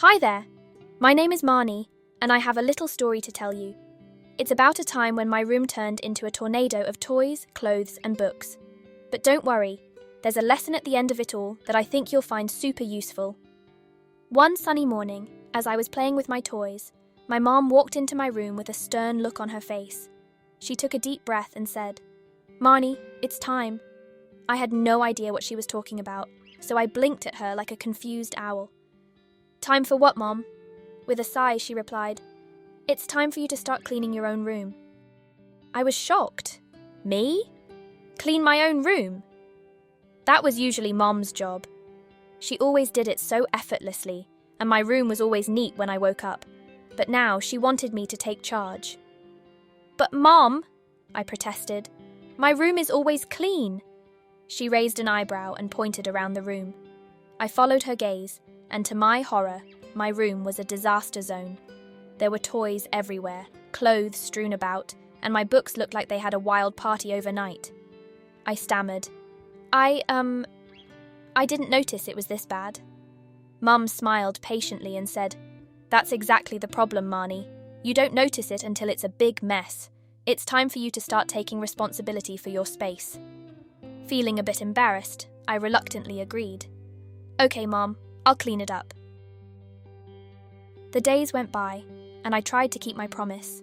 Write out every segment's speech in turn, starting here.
Hi there, my name is Marnie, and I have a little story to tell you. It's about a time when my room turned into a tornado of toys, clothes, and books. But don't worry, there's a lesson at the end of it all that I think you'll find super useful. One sunny morning, as I was playing with my toys, my mom walked into my room with a stern look on her face. She took a deep breath and said, "Marnie, it's time." I had no idea what she was talking about, so I blinked at her like a confused owl. "Time for what, Mom?" With a sigh, she replied, "It's time for you to start cleaning your own room." I was shocked. Me? Clean my own room? That was usually Mom's job. She always did it so effortlessly, and my room was always neat when I woke up. But now she wanted me to take charge. "But Mom," I protested, "my room is always clean." She raised an eyebrow and pointed around the room. I followed her gaze, and to my horror, my room was a disaster zone. There were toys everywhere, clothes strewn about, and my books looked like they had a wild party overnight. I stammered, I didn't notice it was this bad." Mum smiled patiently and said, "That's exactly the problem, Marnie. You don't notice it until it's a big mess. It's time for you to start taking responsibility for your space." Feeling a bit embarrassed, I reluctantly agreed. "Okay, Mom, I'll clean it up." The days went by, and I tried to keep my promise.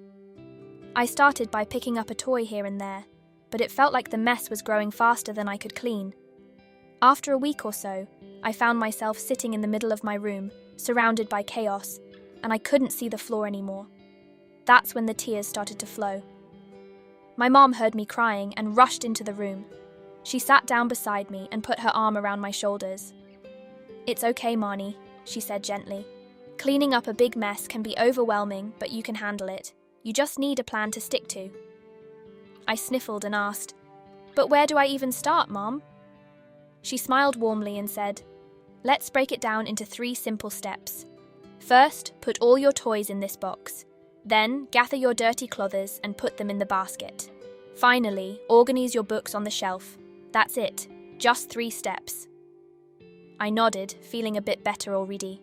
I started by picking up a toy here and there, but it felt like the mess was growing faster than I could clean. After a week or so, I found myself sitting in the middle of my room, surrounded by chaos, and I couldn't see the floor anymore. That's when the tears started to flow. My mom heard me crying and rushed into the room. She sat down beside me and put her arm around my shoulders. "It's okay, Marnie," she said gently. "Cleaning up a big mess can be overwhelming, but you can handle it. You just need a plan to stick to." I sniffled and asked, "But where do I even start, Mom?" She smiled warmly and said, "Let's break it down into 3 simple steps. First, put all your toys in this box. Then, gather your dirty clothes and put them in the basket. Finally, organize your books on the shelf. That's it, just 3 steps." I nodded, feeling a bit better already.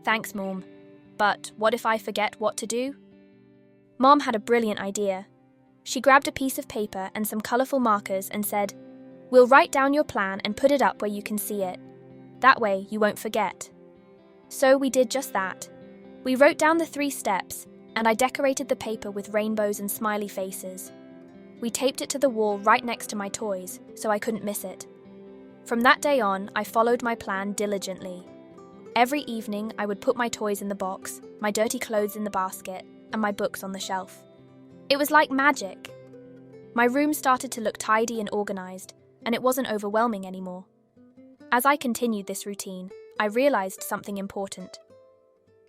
"Thanks, Mom. But what if I forget what to do?" Mom had a brilliant idea. She grabbed a piece of paper and some colourful markers and said, "We'll write down your plan and put it up where you can see it. That way you won't forget." So we did just that. We wrote down the 3 steps, and I decorated the paper with rainbows and smiley faces. We taped it to the wall right next to my toys, so I couldn't miss it. From that day on, I followed my plan diligently. Every evening, I would put my toys in the box, my dirty clothes in the basket, and my books on the shelf. It was like magic. My room started to look tidy and organized, and it wasn't overwhelming anymore. As I continued this routine, I realized something important.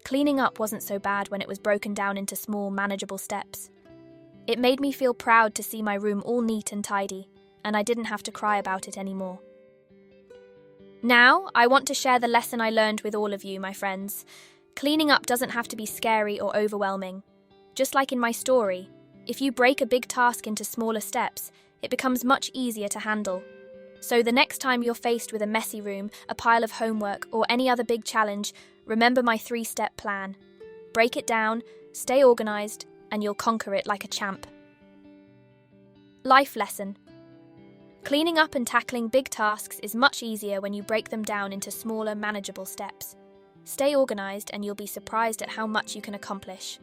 Cleaning up wasn't so bad when it was broken down into small, manageable steps. It made me feel proud to see my room all neat and tidy, and I didn't have to cry about it anymore. Now, I want to share the lesson I learned with all of you, my friends. Cleaning up doesn't have to be scary or overwhelming. Just like in my story, if you break a big task into smaller steps, it becomes much easier to handle. So the next time you're faced with a messy room, a pile of homework, or any other big challenge, remember my 3-step plan. Break it down, stay organized, and you'll conquer it like a champ. Life lesson. Cleaning up and tackling big tasks is much easier when you break them down into smaller, manageable steps. Stay organized and you'll be surprised at how much you can accomplish.